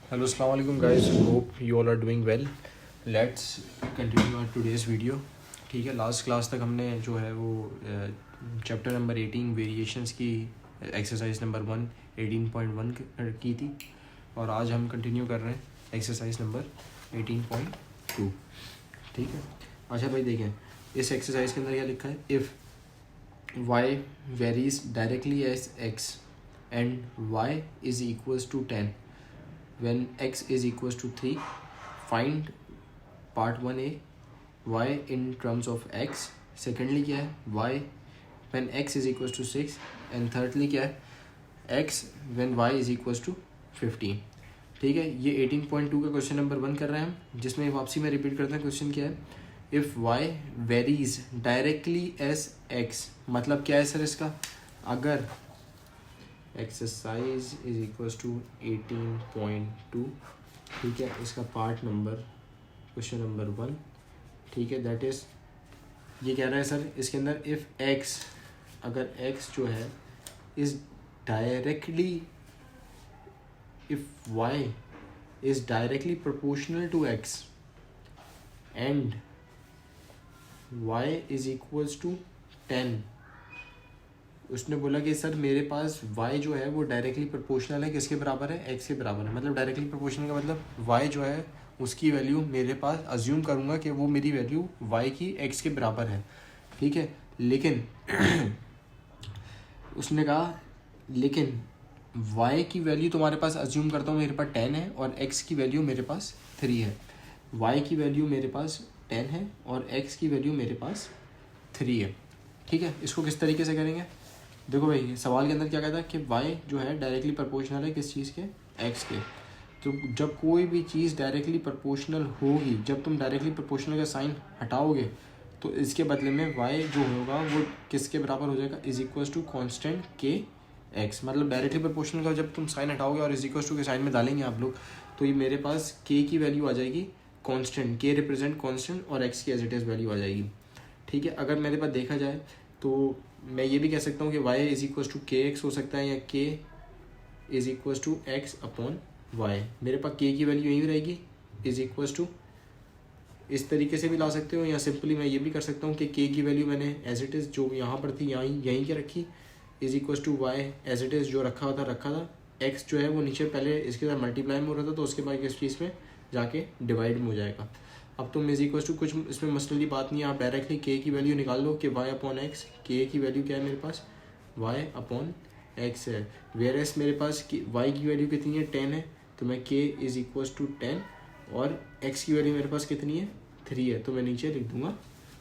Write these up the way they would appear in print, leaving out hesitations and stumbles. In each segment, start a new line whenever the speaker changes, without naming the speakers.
Hello, Assalamu alaikum guys. Hope you all are doing well. Let's continue our today's video. ठीक है, last class तक हमने जो है वो चैप्टर नंबर 18 वेरिएशंस की एक्सरसाइज नंबर 1 18.1 की थी और आज हम कंटिन्यू कर रहे हैं एक्सरसाइज नंबर 18.2. ठीक है, अच्छा भाई देखें इस एक्सरसाइज के अंदर क्या लिखा है. If y varies directly as x and y is equals to 10 when x is equals to 3, find part 1a y in terms of x. secondly क्या है y when x is equals to 6 and thirdly क्या है x when y is equals to 15. ठीक है, ये 18.2 का question number 1 कर रहे हैं हम, जिसमें वापसी में रिपीट करते हैं. क्वेश्चन क्या है, if y varies directly S x. मतलब क्या है सर इसका, अगर एक्सरसाइज इज इक्वल्स टू 18.2. ठीक है, इसका पार्ट नंबर क्वेश्चन नंबर 1. ठीक है, दैट इज़ ये कह रहा है सर इसके अंदर इफ़ x, अगर x जो है is directly, if y is directly proportional to x and y is equals to 10. उसने बोला कि सर मेरे पास y जो है वो डायरेक्टली प्रोपोर्शनल है, किसके बराबर है, x के बराबर है. मतलब डायरेक्टली प्रोपोर्शनल का मतलब y जो है उसकी वैल्यू मेरे पास अज्यूम करूँगा कि वो मेरी वैल्यू y की x के बराबर है. ठीक है, लेकिन उसने कहा लेकिन y की वैल्यू तुम्हारे पास अज्यूम करता हूँ मेरे पास 10 है और x की वैल्यू मेरे पास 3 है. y की वैल्यू मेरे पास 10 है और x की वैल्यू मेरे पास 3 है. ठीक है, इसको किस तरीके से करेंगे. देखो भाई सवाल के अंदर क्या कहता है कि y जो है डायरेक्टली प्रोपोर्शनल है किस चीज़ के, x के. तो जब कोई भी चीज़ डायरेक्टली प्रोपोर्शनल होगी, जब तुम डायरेक्टली प्रोपोर्शनल का साइन हटाओगे तो इसके बदले में y जो होगा वो किसके बराबर हो जाएगा, इज इक्वल्स टू कॉन्स्टेंट के x. मतलब डायरेक्टली प्रोपोर्शनल का जब तुम साइन हटाओगे और इज इक्वल्स टू के साइन में डालेंगे आप लोग, तो ये मेरे पास k की वैल्यू आ जाएगी कांस्टेंट, k रिप्रेजेंट कांस्टेंट और x की एज इट इज़ वैल्यू आ जाएगी. ठीक है, अगर मेरे पास देखा जाए तो मैं ये भी कह सकता हूँ कि y is equals to K X हो सकता है या k is equals to X upon Y. मेरे पास k की वैल्यू यही रहेगी इज इक्वल्स टू, इस तरीके से भी ला सकते हो या सिंपली मैं ये भी कर सकता हूँ कि k की वैल्यू मैंने एज इट इज़ जो यहाँ पर थी यहीं के रखी is equals to Y as it is जो रखा था. x जो है वो नीचे पहले इसके साथ मल्टीप्लाई में हो रहा था तो उसके बाद इस चीज़ में जाके डिवाइड में हो जाएगा. अब तुम इज इक्वल्स टू, कुछ इसमें मसली बात नहीं है, आप डायरेक्टली k की वैल्यू निकाल लो कि y अपॉन एक्स. k की वैल्यू क्या है मेरे पास, y अपॉन एक्स है. वेयर एस मेरे पास y की वैल्यू कितनी है, 10 है, तो मैं k इज इक्वल्स टू 10 और x की वैल्यू मेरे पास कितनी है, 3 है, तो मैं नीचे लिख दूंगा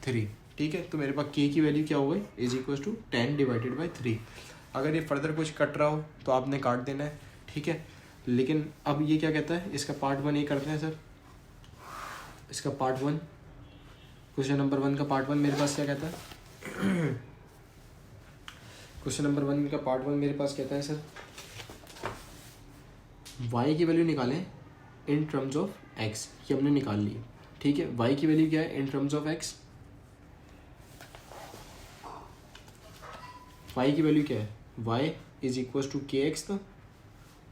3. ठीक है, तो मेरे पास k की वैल्यू क्या हो गई, is equals to 10 divided by 3. अगर ये फर्दर कुछ कट रहा हो तो आपने काट देना है. ठीक है, लेकिन अब ये क्या कहता है, इसका पार्ट 1 ये करते हैं सर. इसका पार्ट 1 क्वेश्चन नंबर 1 का पार्ट 1 मेरे पास क्या कहता है. क्वेश्चन नंबर 1 का पार्ट 1 मेरे पास कहता है सर y की वैल्यू निकालें इन टर्म्स ऑफ x. ये हमने निकाल ली. ठीक है, y की वैल्यू क्या है in terms of x, y की वैल्यू क्या है, y is equals to K x. था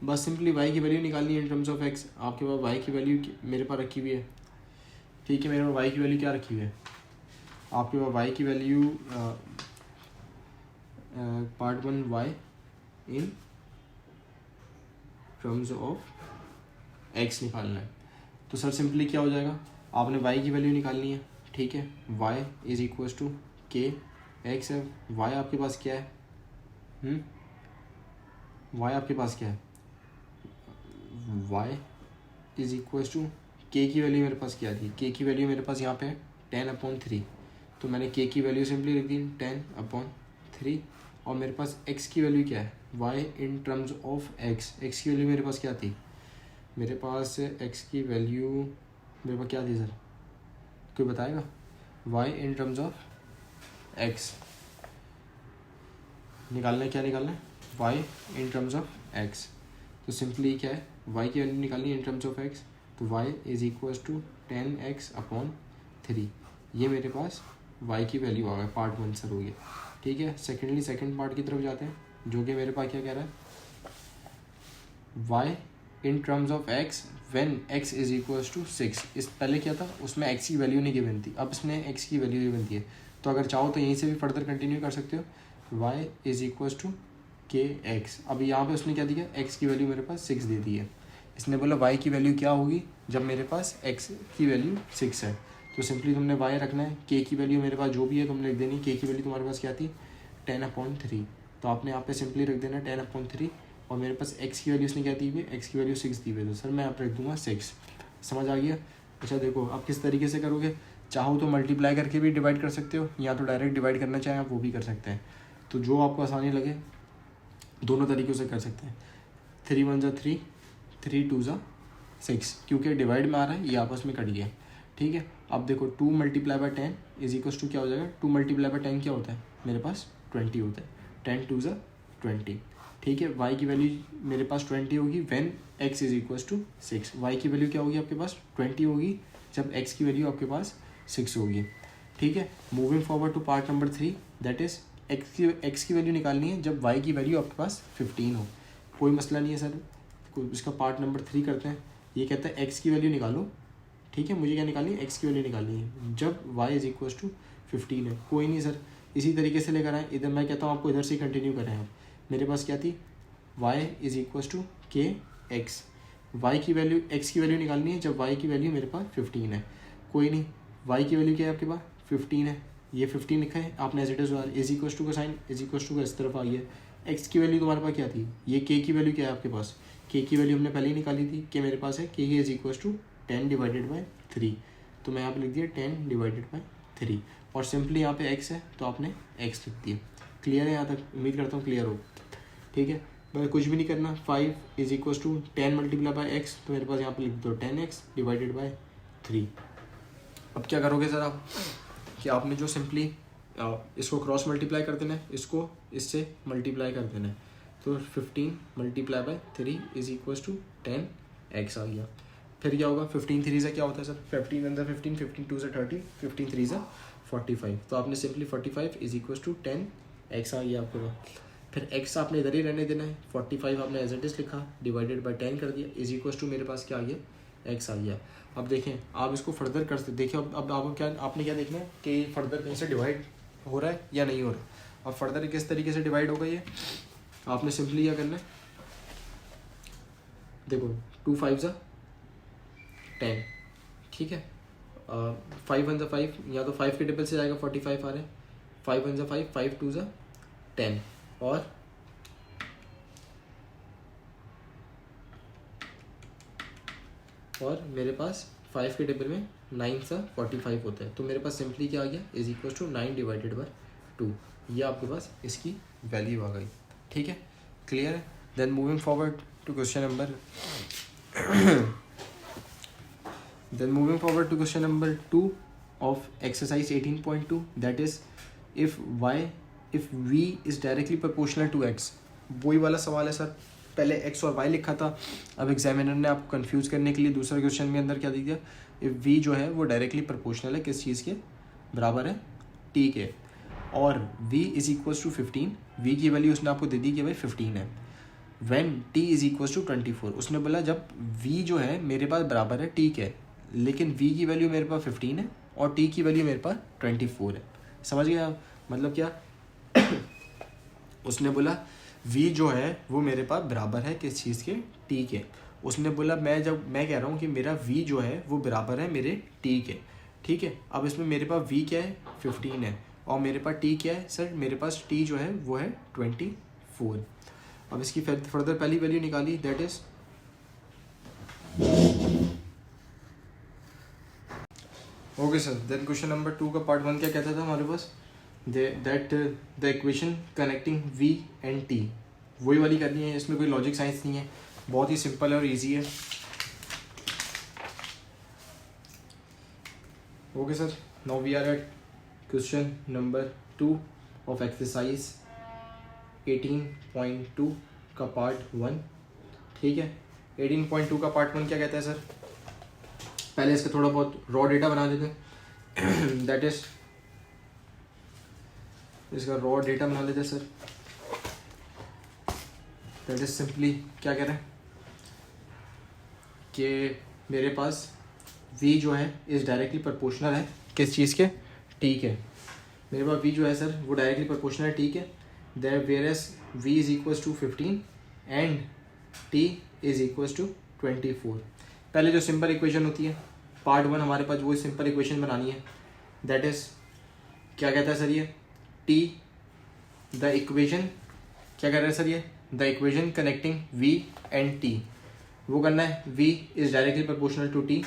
बस सिंपली y की वैल्यू निकालनी है इन टर्म्स ऑफ x. आपके पास y की वैल्यू मेरे पास रखी हुई है. ठीक है, मेरे पास y की वैल्यू क्या रखी हुई है, आपके पास y की value part 1 y in terms of x निकालना है. तो सर सिंपली क्या हो जाएगा, आपने y की वैल्यू निकालनी है. ठीक है, y is equals to K x है. y आपके पास क्या है, y आपके पास क्या है, y is equals to k की वैल्यू मेरे पास क्या थी, k की वैल्यू मेरे पास यहाँ पे 10/3. तो मैंने k की वैल्यू सिंपली लिख दी 10/3 और मेरे पास x की वैल्यू क्या है, y in terms of x. x की वैल्यू मेरे पास क्या थी, मेरे पास x की वैल्यू मेरे पास क्या थी सर, कोई बताएगा. y in terms of x निकालना है, क्या निकालना है, y in terms of x. तो सिंपली क्या है, y की वैल्यू निकालनी है इन टर्म्स ऑफ x. तो y is equals to 10x/3. ये मेरे पास y की वैल्यू आ गया. पार्ट 1 सर हो गया. ठीक है, सेकेंड पार्ट की तरफ जाते हैं जो कि मेरे पास क्या कह रहा है, y in terms of X when x is equals to 6। इस पहले क्या था, उसमें x की वैल्यू नहीं गिवन थी, अब इसमें x की वैल्यू गिवन थी है। तो अगर चाहो तो यहीं से भी फर्दर कंटिन्यू कर सकते हो, y is equals to K x. अब यहाँ पे उसने क्या दिया, x की वैल्यू मेरे पास 6 दे दी है। इसने बोला y की वैल्यू क्या होगी जब मेरे पास x की वैल्यू 6 है। तो सिंपली तुमने y रखना है, k की वैल्यू मेरे पास जो भी है तुमने लिख देनी। k की वैल्यू तुम्हारे पास क्या थी, 10/3। तो आपने यहाँ पे सिंपली रख देना 10/3, और मेरे पास x की वैल्यू उसने क्या दी हुई है, x की वैल्यू 6 दी हुई है। तो सर मैं यहाँ पर रख दूँगा 6। समझ आ गया। अच्छा देखो आप किस तरीके से करोगे, चाहो तो मल्टीप्लाई करके भी डिवाइड कर सकते हो, या तो डायरेक्ट डिवाइड करना चाहें आप वो भी कर सकते हैं। तो जो आपको आसानी लगे दोनों तरीक़ों से कर सकते हैं। 3 1 = 3, 3 2 = 6, क्योंकि डिवाइड में आ रहा है, ये आपस में कट गया। ठीक है, अब देखो 2 × 10 इज इक्वल्स टू क्या हो जाएगा, 2 × 10 क्या होता है मेरे पास 20 होता है। 10 2 = 20। ठीक है, y की वैल्यू मेरे पास 20 होगी when x is equals to 6। y की वैल्यू क्या होगी आपके पास 20 होगी जब x की वैल्यू आपके पास 6 होगी। ठीक है, moving forward to part number 3, that is x की वैल्यू निकालनी है जब y की वैल्यू आपके पास 15 हो। कोई मसला नहीं है सर, इसका पार्ट नंबर 3 करते हैं। ये कहता है x की वैल्यू निकालो। ठीक है, मुझे क्या निकालनी है, x की वैल्यू निकालनी है जब y इज इक्वल्स टू 15 है। कोई नहीं सर, इसी तरीके से लेकर आए। इधर मैं कहता हूँ आपको इधर से कंटिन्यू करें आप। मेरे पास क्या थी, y is equals to K x. y की वैल्यू x की वैल्यू निकालनी है जब y की वैल्यू मेरे पास 15 है। कोई नहीं, y की वैल्यू क्या है आपके पास 15 है, ये 15 लिखा है आपने, as it is equals to का साइन इज इक्वल्स टू का इस तरफ आई है। x की वैल्यू तुम्हारे पास क्या थी, ये k की वैल्यू क्या है आपके पास, k की वैल्यू हमने पहले ही निकाली थी, k मेरे पास है k इज इक्वल्स टू 10 / 3। तो मैं यहाँ पे लिख दिया 10 / 3, और सिंपली यहाँ पे x है तो आपने x लिख दिया। क्लियर है यहाँ तक, उम्मीद करता हूँ क्लियर हो। ठीक है, बस कुछ भी नहीं करना। 5 इज इक्वल्स टू 10 × x, तो मेरे पास यहाँ पे लिख दो 10x / 3। अब क्या करोगे सर आप, कि आपने जो सिंपली इसको क्रॉस मल्टीप्लाई कर देना है, इसको इससे मल्टीप्लाई कर देना है। तो 15 × 3 इज इक्वल्स टू 10x आ गया। फिर क्या होगा, 15 3 से क्या होता है सर, 15 × 15, 15 2 = 30, 15 3 = 45। तो आपने simply 45 is equals to 10x आ गया आपके पास। फिर x आपने इधर ही रहने देना है, 45 आपने एज इट इज लिखा, / 10 कर दिया, इज इक्वल्स टू मेरे पास क्या आ गया, x आ गया। अब देखें आप इसको फर्दर कर सकते, देखिए अब आपको क्या, आपने क्या देखना है कि फर्दर कहीं से डिवाइड हो रहा है या नहीं हो रहा। अब फर्दर किस तरीके से डिवाइड होगा ये, आपने सिंपली क्या करना है, देखो 2 5 = 10। ठीक है, 5 1 = 5, या तो 5 के टेबल से जाएगा, 45 आ रहे हैं। 5 1 = 5, 5 2 = 10, और मेरे पास 5 के टेबल में 9 सा 45 होता है। तो मेरे पास सिंपली क्या आ गया, इज इक्वल टू 9 / 2। ये आपके पास इसकी वैल्यू आ गई। ठीक है, क्लियर है। Then moving forward to question number 2 of exercise 18.2, that is if v is directly proportional to x। वही वाला सवाल है सर, पहले x और y लिखा था, अब एग्जामिनर ने आपको कंफ्यूज करने के लिए दूसरे क्वेश्चन के अंदर क्या दे दिया, इफ v जो है वो डायरेक्टली प्रोपोर्शनल है किस चीज़ के बराबर है, t के, और v is equals to 15। v की वैल्यू उसने आपको दे दी कि भाई 15 है। When t is equals to 24, उसने बोला जब v जो है मेरे पास बराबर है t के, लेकिन v की वैल्यू मेरे पास 15 है और t की वैल्यू मेरे पास 24 है। समझ गया आप? मतलब क्या उसने बोला v जो है वो मेरे पास बराबर है किस चीज़ के, t के। उसने बोला मैं कह रहा हूँ कि मेरा v जो है वो बराबर है मेरे t के। ठीक है, अब इसमें मेरे पास v क्या है 15 है, और मेरे पास t क्या है सर, मेरे पास t जो है वो है 24। अब इसकी फर्दर पहली वैल्यू निकाली, that is okay sir. Then question number 2 का पार्ट 1 क्या कहता था हमारे पास, that the equation connecting v and t, वही वाली करनी है। इसमें कोई लॉजिक साइंस नहीं है, बहुत ही सिंपल है और इजी है। Okay sir, now we are at question number 2 of exercise 18.2 का पार्ट 1। ठीक है, 18.2 का पार्ट 1 क्या कहता है सर, पहले इसका थोड़ा बहुत रॉ डेटा बना देते हैं। दैट इज इसका रॉ डेटा बना लेते हैं सर। दैट इज सिंपली क्या कह रहे हैं, कि मेरे पास v जो है इज़ डायरेक्टली प्रोपोर्शनल है किस चीज़ के, t के। मेरे पास v जो है सर वो डायरेक्टली प्रोपोर्शनल है t के, there where as v is equals to 15 and t is equals to 24। पहले जो सिंपल इक्वेशन होती है पार्ट 1 हमारे पास वो सिंपल इक्वेशन बनानी है, दैट इज़ क्या कहता है सर ये t द इक्वेशन, क्या कह रहा है सर ये the equation connecting v and t, वो करना है v is directly proportional to t।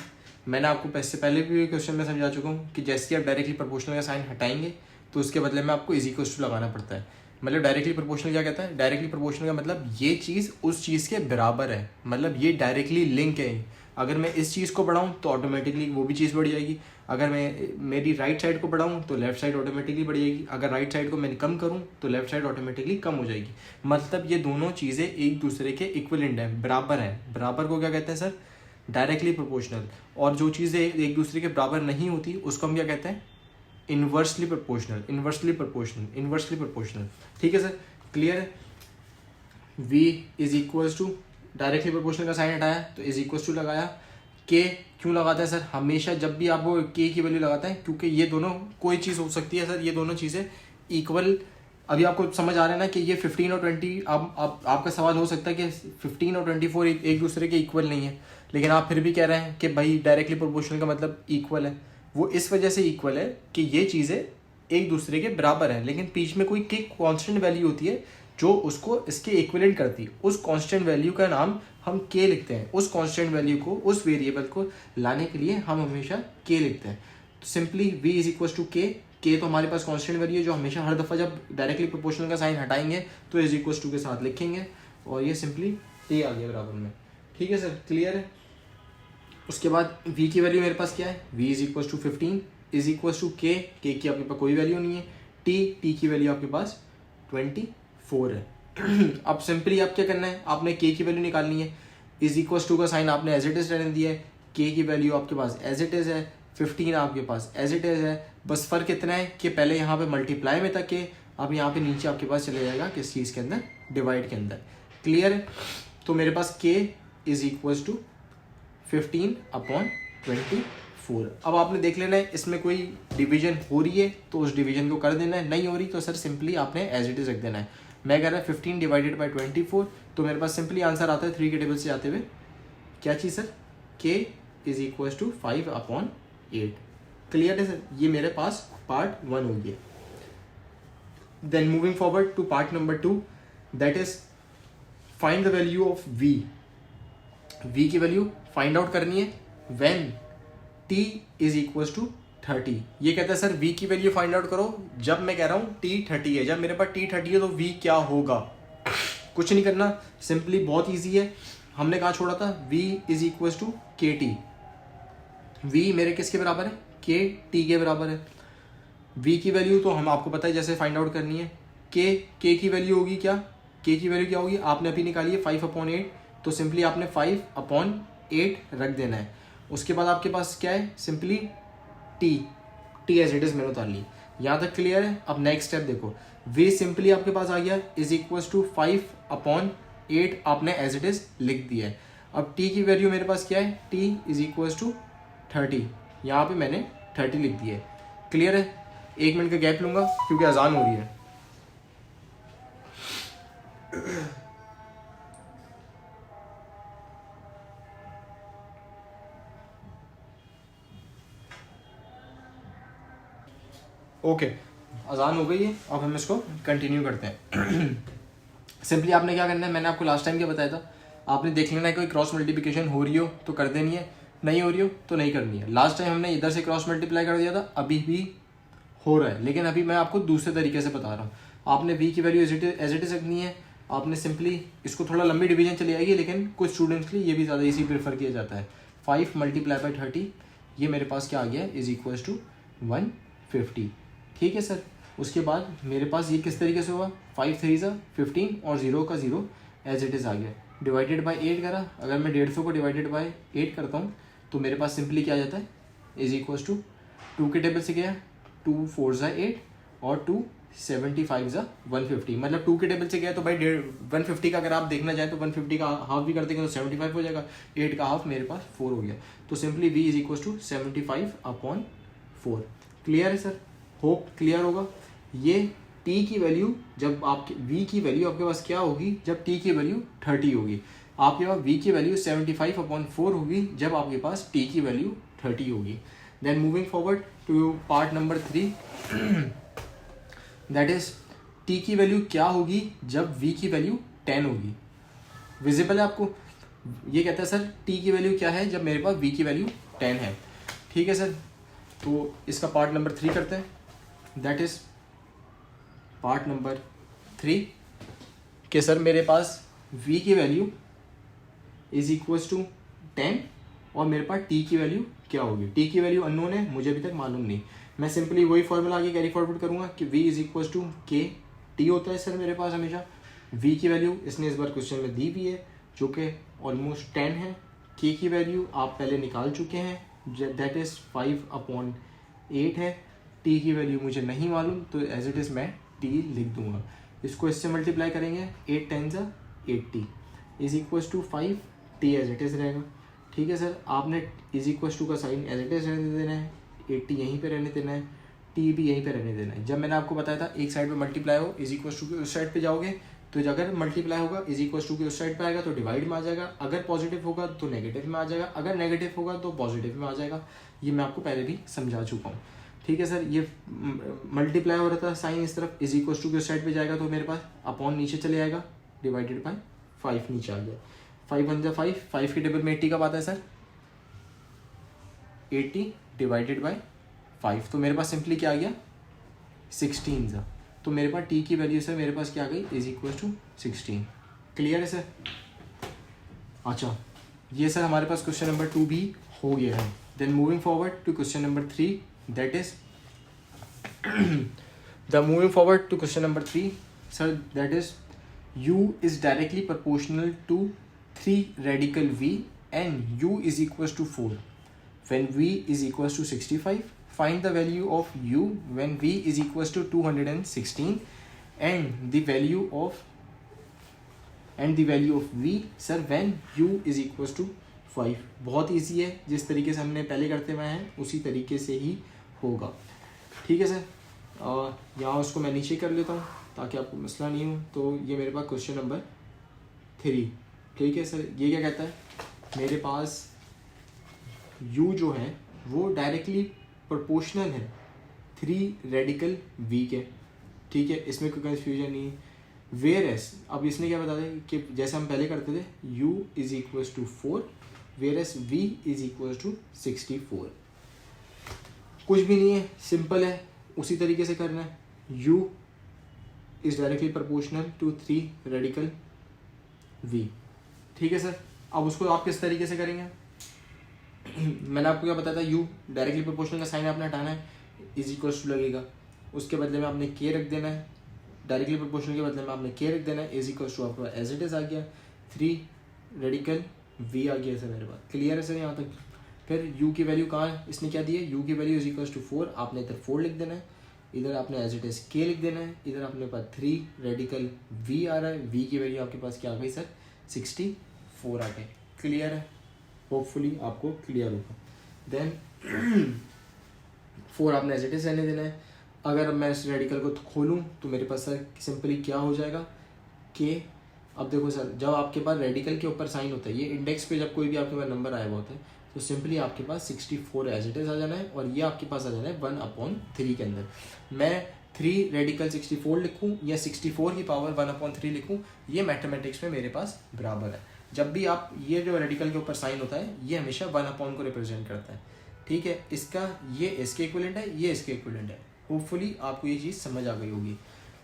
मैंने आपको इससे पहले भी क्वेश्चन में समझा चुका हूँ कि जैसे ही आप डायरेक्टली प्रोपोर्शनल का साइन हटाएंगे तो उसके बदले में आपको इज इक्वल्स टू लगाना पड़ता है। मतलब डायरेक्टली प्रोपोर्शनल क्या कहता है, डायरेक्टली प्रोपोर्शनल का मतलब ये चीज़ उस चीज़ के बराबर है, मतलब ये डायरेक्टली लिंक है। अगर मैं इस चीज़ को बढ़ाऊँ तो ऑटोमेटिकली वो भी चीज़ बढ़ जाएगी, अगर मैं मेरी राइट साइड को बढ़ाऊँ तो लेफ्ट साइड ऑटोमेटिकली बढ़ जाएगी, अगर राइट साइड को मैं कम करूँ तो लेफ्ट साइड ऑटोमेटिकली कम हो जाएगी। मतलब ये दोनों चीज़ें एक दूसरे के इक्विवेलेंट हैं, बराबर हैं। बराबर को क्या कहते हैं सर, डायरेक्टली प्रोपोर्शनल। और जो चीज़ें एक दूसरे के बराबर नहीं होती उसको हम क्या कहते हैं, inversely proportional. Inversely proportional, inversely proportional. ठीक है सर, क्लियर है। v is equals to directly proportional का साइन हटाया तो इज इक्वल्स टू लगाया। k क्यों लगाता है सर, हमेशा जब भी आपको k की वैल्यू लगाता है, क्योंकि ये दोनों कोई चीज़ हो सकती है सर, ये दोनों चीज़ें इक्वल। अभी आपको समझ आ रहा है ना कि ये 15 और 20, आपका सवाल हो सकता है कि 15 और 24 एक दूसरे के इक्वल नहीं है, लेकिन आप फिर भी कह रहे हैं कि भाई डायरेक्टली प्रोपोर्शनल का मतलब इक्वल है। वो इस वजह से इक्वल है कि ये चीज़ें एक दूसरे के बराबर हैं, लेकिन बीच में कोई कांस्टेंट वैल्यू होती है जो उसको इसके इक्विवेलेंट करती है। उस कांस्टेंट वैल्यू का नाम हम k लिखते हैं। उस कांस्टेंट वैल्यू को, उस वेरिएबल को लाने के लिए हम हमेशा k लिखते हैं। तो simply v is equal to k। k तो हमारे पास कांस्टेंट वैल्यू है जो हमेशा हर दफ़ा जब डायरेक्टली प्रोपोर्शनल का साइन हटाएंगे तो इज इक्वल टू के साथ लिखेंगे, और ये सिंपली t आ गया बराबर में। ठीक है सर, क्लियर है। उसके बाद v की वैल्यू मेरे पास क्या है, v is equal to 15 is equal to k की आपके पास कोई वैल्यू नहीं है, t की वैल्यू आपके पास 24 है। अब सिंपली आप क्या करना है, आपने k की वैल्यू निकालनी है। इज इक्वल टू का साइन आपने एज इट इज रहने दिया है, k की वैल्यू आपके पास एज इट इज है, 15 आपके पास एज इट इज है। बस फर्क इतना है कि पहले यहाँ पे मल्टीप्लाई में था k, अब यहाँ पे नीचे आपके पास चले जाएगा किस चीज़ के अंदर, डिवाइड के अंदर। क्लियर है। तो मेरे पास k इज इक्वल टू 15/24। अब आपने देख लेना है इसमें कोई डिवीजन हो रही है तो उस डिवीजन को कर देना है, नहीं हो रही तो सर सिंपली आपने एज इट इज रख देना है। मैं कह रहा है 15 डिवाइडेड बाई 24, तो मेरे पास सिंपली आंसर आता है 3 के टेबल से आते हुए क्या चीज़ sir, k is equal to 5/8। Clear है सर, ये मेरे पास पार्ट 1 हो गया। Then moving forward to part number 2, that is find the value of v। v की वैल्यू फाइंड आउट करनी है when t is equal to 30। ये कहता है सर v की वैल्यू फाइंड आउट करो जब मैं कह रहा हूँ t 30 है। जब मेरे पास t 30 है तो v क्या होगा, कुछ नहीं करना, सिंपली बहुत इजी है। हमने कहाँ छोड़ा था, v इज इक्वल टू के टी। v मेरे किसके बराबर है, के टी के बराबर है। v की वैल्यू तो हम आपको पता है जैसे फाइंड आउट करनी है, k की वैल्यू होगी क्या, k की वैल्यू क्या होगी आपने अभी निकाली है 5/8, तो सिंपली आपने 5/8 रख देना है। उसके बाद आपके पास क्या है, simply t as it is मैंने उतार ली। यहाँ तक क्लियर है। अब नेक्स्ट स्टेप देखो, v सिंपली आपके पास आ गया इज इक्वल टू 5/8 आपने एज इट इज लिख दिया है। अब t की वैल्यू मेरे पास क्या है, t इज इक्वल टू 30, यहाँ पे मैंने 30 लिख दिया है। क्लियर है। 1 मिनट का गैप लूंगा क्योंकि अजान हो रही है। ओके, अजान हो गई है, अब हम इसको कंटिन्यू करते हैं। सिंपली आपने क्या करना है, मैंने आपको लास्ट टाइम क्या बताया था, आपने देख लेना है कोई क्रॉस मल्टीप्लिकेशन हो रही हो तो कर देनी है, नहीं हो रही हो तो नहीं करनी है। लास्ट टाइम हमने इधर से क्रॉस मल्टीप्लाई कर दिया था, अभी भी हो रहा है, लेकिन अभी मैं आपको दूसरे तरीके से बता रहा हूँ। आपने v की वैल्यू एज इट इज रखनी है। आपने सिंपली इसको थोड़ा लंबी डिवीजन चली जाएगी, लेकिन कुछ स्टूडेंट्स के लिए ये भी ज़्यादा इजी प्रेफर किया जाता है। 5 × 30, ये मेरे पास क्या आ गया इज इक्वल टू 150। ठीक है सर। उसके बाद मेरे पास ये किस तरीके से हुआ, 5 3 15 और 0 का 0 एज इट इज़ आ गया, डिवाइडेड बाई 8 करा। अगर मैं 150 को डिवाइडेड बाई 8 करता हूँ तो मेरे पास सिंपली क्या आ जाता है, इज इक्वल टू 2 के टेबल से गया, 2 4 8 और 2 75 ज़ा 150, मतलब 2 के टेबल से गया तो भाई 150 का अगर आप देखना चाहें तो 150 का हाफ भी कर देंगे तो 75 हो जाएगा, 8 का हाफ मेरे पास 4 हो गया, तो simply v is equal to 75/4। Clear है सर? होप क्लियर होगा। ये t की वैल्यू जब आपके v की वैल्यू आपके पास क्या होगी, जब t की वैल्यू 30 होगी, आपके पास v की वैल्यू 75/4 होगी जब आपके पास t की वैल्यू 30 होगी। Then moving forward to part number 3, that is t की वैल्यू क्या होगी जब v की वैल्यू 10 होगी। विजिबल है आपको? ये कहता है सर t की वैल्यू क्या है जब मेरे पास v की वैल्यू 10 है। ठीक है सर, तो इसका पार्ट नंबर 3 करते हैं, दैट इज पार्ट नंबर 3 कि सर मेरे पास v की वैल्यू इज इक्वल्स टू 10 और मेरे पास t की वैल्यू क्या होगी। t की वैल्यू अननोन है, मुझे अभी तक मालूम नहीं, मैं सिंपली वही फॉर्मूला आगे कैरी फॉरवर्ड करूंगा कि v इज इक्वल्स टू के टी होता है सर मेरे पास हमेशा। v की वैल्यू इसने इस बार क्वेश्चन में दी भी है जो कि ऑलमोस्ट 10 है। k की वैल्यू आप पहले निकाल चुके हैं, दैट इज 5/8 है। t की वैल्यू मुझे नहीं मालूम तो एज इट इज़ मैं t लिख दूंगा। इसको इससे मल्टीप्लाई करेंगे, 8 10 80 is equals to 5, t as it is रहेगा। ठीक है सर, आपने इज इक्वल्स टू का साइन एज इट इज़ रहने देना है, 80 यहीं पे रहने देना है, t भी यहीं पे रहने देना है। जब मैंने आपको बताया था एक साइड पे मल्टीप्लाई हो इज इक्वल्स टू के उस साइड पे जाओगे तो अगर मल्टीप्लाई होगा इज इक्वल्स टू के उस साइड पे आएगा तो डिवाइड में आ जाएगा, अगर पॉजिटिव होगा तो नेगेटिव में आ जाएगा, अगर नेगेटिव होगा तो पॉजिटिव में आ जाएगा। ये मैं आपको पहले भी समझा चुका हूँ। ठीक है सर, ये मल्टीप्लाई हो रहा था साइन इस तरफ, इज इक्वल्स टू के उस साइड पे जाएगा तो मेरे पास अपॉन नीचे चले जाएगा, डिवाइडेड बाय 5 नीचे आ गया, 5 1 5, 5 के टेबल में 80 कब आता है सर, 80 डिवाइडेड बाय 5, तो मेरे पास सिंपली क्या आ गया 16 सा, तो मेरे पास t की वैल्यू सर मेरे पास क्या आ गई इज इक्वल टू 16। क्लियर है सर? अच्छा, ये सर हमारे पास क्वेश्चन नंबर 2 भी हो गया है। Then moving forward to question number 3, that is the moving forward to question number 3 sir, that is u is directly proportional to 3 radical v and u is equals to 4 when v is equals to 65. Find the value of u when v is equals to 216 and the value of v sir when u is equals to 5। बहुत easy है, जिस तरीके से हमने पहले करते हुए हैं उसी तरीके से ही होगा। ठीक है सर, यहाँ उसको मैं नीचे कर लेता हूँ ताकि आपको मसला नहीं हो। तो ये मेरे पास क्वेश्चन नंबर 3। ठीक है सर, ये क्या कहता है, मेरे पास u जो है वो डायरेक्टली प्रोपोर्शनल है 3 रेडिकल v के। ठीक है, इसमें कोई कन्फ्यूजन नहीं है। वेयर एस, अब इसने क्या बता दिया कि जैसे हम पहले करते थे u is equals to 4 whereas v is equals to 64। कुछ भी नहीं है, सिंपल है, उसी तरीके से करना है। u is directly proportional to 3 radical v। ठीक है सर, अब उसको आप किस तरीके से करेंगे, मैंने आपको क्या बताया था, u डायरेक्टली प्रोपोर्शनल का साइन आपने हटाना है, इज इक्वल्स टू लगेगा, उसके बदले में आपने k रख देना है, डायरेक्टली प्रोपोर्शनल के बदले में आपने k रख देना है, इज इक्वल्स टू आपका एज इट इज आ गया, 3 रेडिकल v आ गया सर मेरे पास। क्लियर है सर यहाँ तक? फिर u की वैल्यू कहाँ है, इसने क्या दी है, u की वैल्यू इज इक्वल्स टू 4, आपने इधर 4 लिख देना है, इधर आपने एज इट इज k लिख देना है, इधर अपने पास 3 रेडिकल v आ रहा है, v की वैल्यू आपके पास क्या आ गई सर 64 आ गई। क्लियर है? होपफुली आपको क्लियर होगा। देन 4 आपने एज इट इज रहने देना है। अगर मैं इस रेडिकल को खोलूँ तो मेरे पास सर सिंपली क्या हो जाएगा k। अब देखो सर, जब आपके पास रेडिकल के ऊपर साइन होता है, ये इंडेक्स पे जब कोई भी आपके पास नंबर आया हुआ होता है तो सिंपली आपके पास 64 एज इट इज आ जाना है और ये आपके पास आ जाना है 1/3 के अंदर। मैं 3 रेडिकल 64 लिखूँ या 64 की पावर 1/3 लिखूँ, ये मैथमेटिक्स में मेरे पास बराबर है। जब भी आप ये जो रेडिकल के ऊपर साइन होता है ये हमेशा 1/, को रिप्रेजेंट करता है। ठीक है, इसका ये इसके इक्विवेलेंट है, ये इसके इक्विवेलेंट है। होपफुली आपको ये चीज़ समझ आ गई होगी।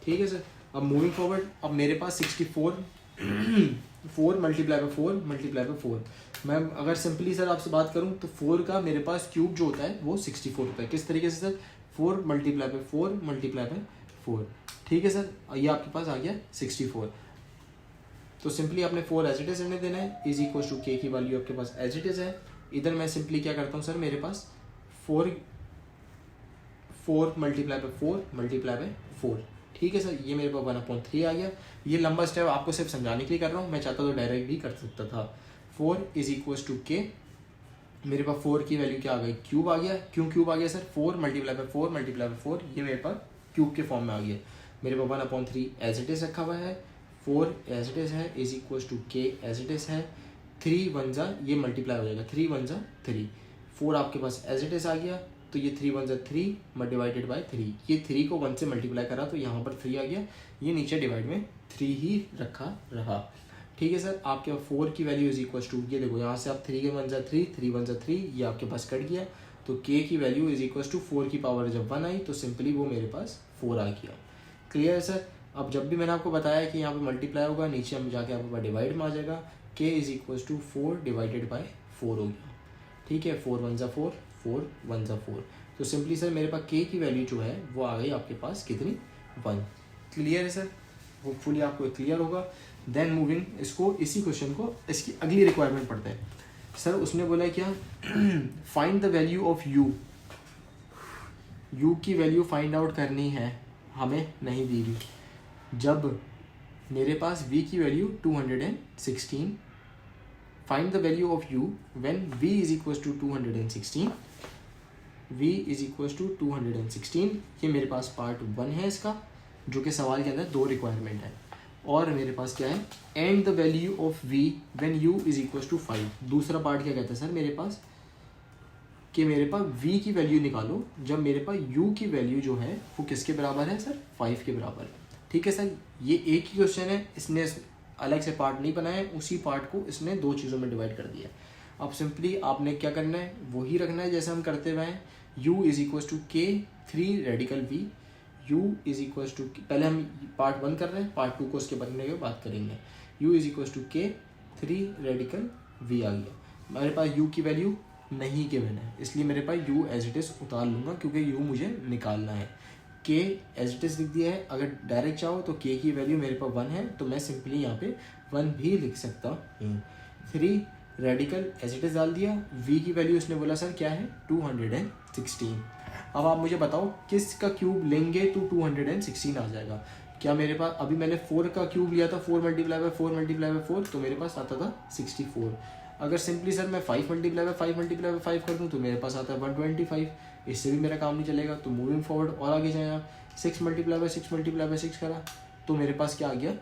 ठीक है सर, अब मूविंग फॉरवर्ड, अब मेरे पास 64 4 मल्टीप्लाई बाय 4 मल्टीप्लाई बाय 4, मैं अगर सिंपली सर आपसे बात करूं तो 4 का मेरे पास क्यूब जो होता है वो 64 होता है। किस तरीके से sir, 4 multiply by 4 multiply by 4। ठीक है सर, ये आपके पास आ गया 64। तो सिंपली आपने 4 एज इट इज रहने देना है, इज इक्वल टू k की वैल्यू आपके पास एज इट इज है। इधर मैं सिंपली क्या करता हूँ सर, मेरे पास 4 मल्टीप्लाई बाय 4 मल्टीप्लाई बाय 4 ठीक है सर, ये मेरे पास 1/3 आ गया। ये लंबा स्टेप आपको सिर्फ समझाने के लिए कर रहा हूँ, मैं चाहता तो डायरेक्ट भी कर सकता था। 4 = k, मेरे पास 4 की वैल्यू क्या आ गई, क्यूब आ गया। क्यों क्यूब आ गया सर, 4 × 4 × 4, ये मेरे पास क्यूब के फॉर्म में आ गया। मेरे पास 1/3 एज इट इज़ रखा हुआ है, 4 एज इट इज़ है, = k एज इट इज़ है। 3 1 जा, ये मल्टीप्लाई हो जाएगा, 3 1 जा 3, 4 आपके पास एज इट इज़ आ गया, तो ये 3 1 जा 3 डिवाइडेड बाई 3, ये 3 को 1 से मल्टीप्लाई करा तो यहाँ पर 3 आ गया, ये नीचे डिवाइड में 3 ही रखा रहा। ठीक है सर, आपके 4 की वैल्यू = ये देखो यहाँ से आप 3 के 1 जा 3, 3 1 जा 3, ये आपके पास कट गया, तो k की वैल्यू = 4 की पावर जब 1 आई तो सिंपली वो मेरे पास 4 आ गया। क्लियर है सर। अब जब भी मैंने आपको बताया कि यहाँ पे मल्टीप्लाई होगा, नीचे हम जाके आपके पास डिवाइड में आ जाएगा, k = 4 डिवाइडेड बाई 4 हो गया। ठीक है, 4 1 जा 4, 4 1 जा 4, तो सिंपली सर मेरे पास k की वैल्यू जो है वो आ गई आपके पास कितनी, 1। क्लियर है सर, होपफुली आपको क्लियर होगा। देन मूविंग, इसको इसी क्वेश्चन को इसकी अगली रिक्वायरमेंट पढ़ते हैं। सर उसने बोला क्या, find the value of u की वैल्यू फाइंड आउट करनी है, हमें नहीं दी गई। जब मेरे पास v की value 216, find the value of u when v = 216, v = 216, ये मेरे पास पार्ट 1 है इसका, जो कि सवाल के अंदर 2 रिक्वायरमेंट है। और मेरे पास क्या है, and the value of v when u = 5। दूसरा पार्ट क्या कहता है सर मेरे पास, कि मेरे पास v की वैल्यू निकालो जब मेरे पास u की वैल्यू जो है वो किसके बराबर है सर, 5 के बराबर। ठीक है सर, ये एक ही क्वेश्चन है, इसने अलग से पार्ट नहीं बनाया, उसी पार्ट को इसने 2 चीज़ों में डिवाइड कर दिया। अब सिंपली आपने क्या करना है, वही रखना है जैसे हम करते हुए हैं। u = k 3 radical v, u = पहले हम पार्ट 1 कर रहे हैं, पार्ट 2 को उसके बनने के बात करेंगे। u = k 3 रेडिकल v आ गया। मेरे पास u की वैल्यू नहीं गिवन है, इसलिए मेरे पास u एज इट इज़ उतार लूँगा, क्योंकि u मुझे निकालना है। k एज इट इज़ लिख दिया है, अगर डायरेक्ट चाहो तो k की वैल्यू मेरे पास 1 है, तो मैं सिंपली यहाँ पे 1 भी लिख सकता हूँ। 3 रेडिकल एज इट इज़ डाल दिया। v की वैल्यू उसने बोला सर क्या है, 216। अब आप मुझे बताओ किस का क्यूब लेंगे तो 216 आ जाएगा। क्या मेरे पास, अभी मैंने 4 का क्यूब लिया था, 4 × 4 × 4, तो मेरे पास आता था 64। अगर सिंपली सर मैं 5 × 5 × 5 कर दूँ तो मेरे पास आता है 125। इससे भी मेरा काम नहीं चलेगा, तो मूविंग फॉरवर्ड और आगे जाए आप, 6 × 6 × 6 करा तो मेरे पास क्या आ गया,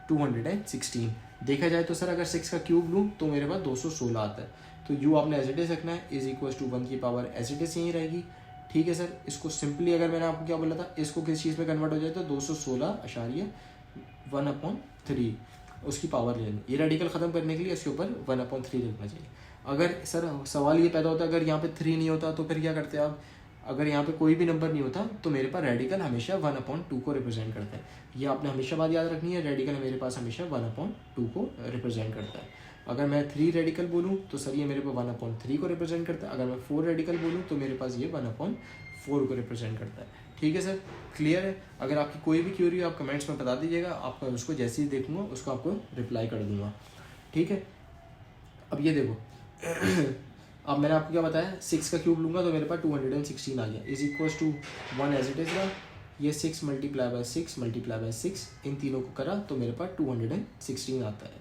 216। देखा जाए तो सर अगर 6 का क्यूब लूँ तो मेरे पास 216 आता है। तो u आपने एज इट इज रखना है, = 1 की पावर एज इट इज यहीं रहेगी। ठीक है सर, इसको सिंपली अगर मैंने आपको क्या बोला था, इसको किस चीज़ में कन्वर्ट हो जाए तो 216.1/3 उसकी पावर लेनी। ये रेडिकल ख़त्म करने के लिए इसके ऊपर 1/3 लिखना चाहिए। अगर सर सवाल ये पैदा होता है, अगर यहाँ पे 3 नहीं होता तो फिर क्या करते हैं आप, अगर यहाँ पे कोई भी नंबर नहीं होता तो मेरे पास रेडिकल हमेशा 1/2 को रिप्रेजेंट करता है। ये आपने हमेशा बात याद रखनी है, रेडिकल मेरे पास हमेशा 1/2 को रिप्रेजेंट करता है। अगर मैं 3 रेडिकल बोलूँ तो सर ये मेरे पास 1/3 को रिप्रेजेंट करता है। अगर मैं 4 रेडिकल बोलूँ तो मेरे पास ये 1/4 को रिप्रेजेंट करता है। ठीक है सर, क्लियर है। अगर आपकी कोई भी क्वेरी हो आप कमेंट्स में बता दीजिएगा, आपका उसको जैसे ही देखूंगा उसको आपको रिप्लाई कर दूंगा। ठीक है, अब ये देखो अब मैंने आपको क्या बताया, 6 का क्यूब लूँगा तो मेरे पास 216 आ गया, = 1 एज इट इज़ रहा। ये 6 × 6 × 6 इन तीनों को करा तो मेरे पास 216 आता है।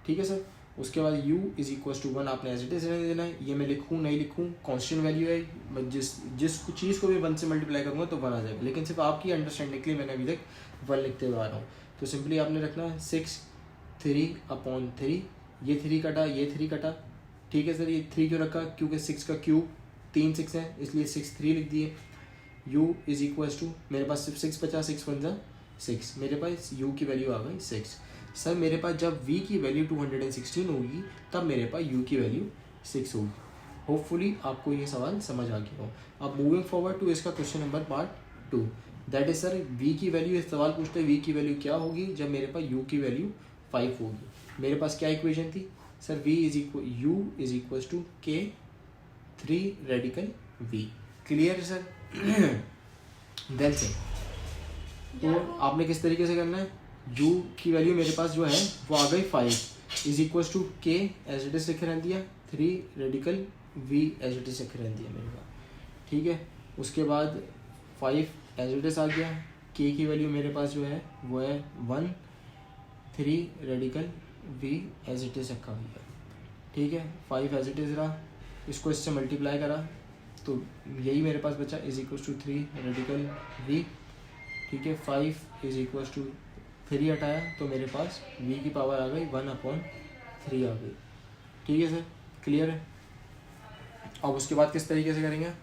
ठीक है सर, उसके बाद u = 1 आपने एज इट इज़ रहने देना है। ये मैं लिखूँ नहीं लिखूँ कांस्टेंट वैल्यू है, मैं जिस चीज़ को भी 1 से मल्टीप्लाई करूँगा तो 1 आ जाएगा, लेकिन सिर्फ आपकी अंडरस्टैंडिंग के लिए मैंने अभी तक 1 लिखते हुए आ रहा हूँ। तो सिंपली आपने रखना है 6 3/3, ये 3 कटा, ये 3 कटा। ठीक है सर, ये 3 क्यों रखा, क्योंकि 6 का क्यूब 3 6 है, इसलिए 6 3 लिख दिए। u = मेरे पास सिर्फ 6 बचा, 6 1 जा 6, मेरे पास u की वैल्यू आ गई 6। सर मेरे पास जब v की वैल्यू 216 होगी तब मेरे पास u की वैल्यू 6 होगी। होपफुली आपको ये सवाल समझ आ गया हो। अब मूविंग फॉरवर्ड टू इसका question number part 2, that is sir v की वैल्यू, इस सवाल पूछते हैं v की वैल्यू क्या होगी जब मेरे पास u की वैल्यू 5 होगी। मेरे पास क्या इक्वेशन थी sir, u = k 3 radical v। Clear sir. Then sir तो आपने किस तरीके से करना है, u की वैल्यू मेरे पास जो है वो आ गई 5 = k एज इट इज लिख रह दिया, 3 radical v as it is लिख रह दिया मेरे पास। ठीक है, उसके बाद 5 एज इट इज आ गया, के की वैल्यू मेरे पास जो है वो है 1 3 radical v as it is रखा हुआ है, ठीक है। 5 एज इट इज़ रहा, इसको इससे मल्टीप्लाई करा तो यही मेरे पास बचा is equal to 3 radical v, ठीक है। 5 इज इक्वल टू 3 हटाया तो मेरे पास v की पावर आ गई 1/3 आ गई, ठीक है सर, क्लियर है। अब उसके बाद किस तरीके से करेंगे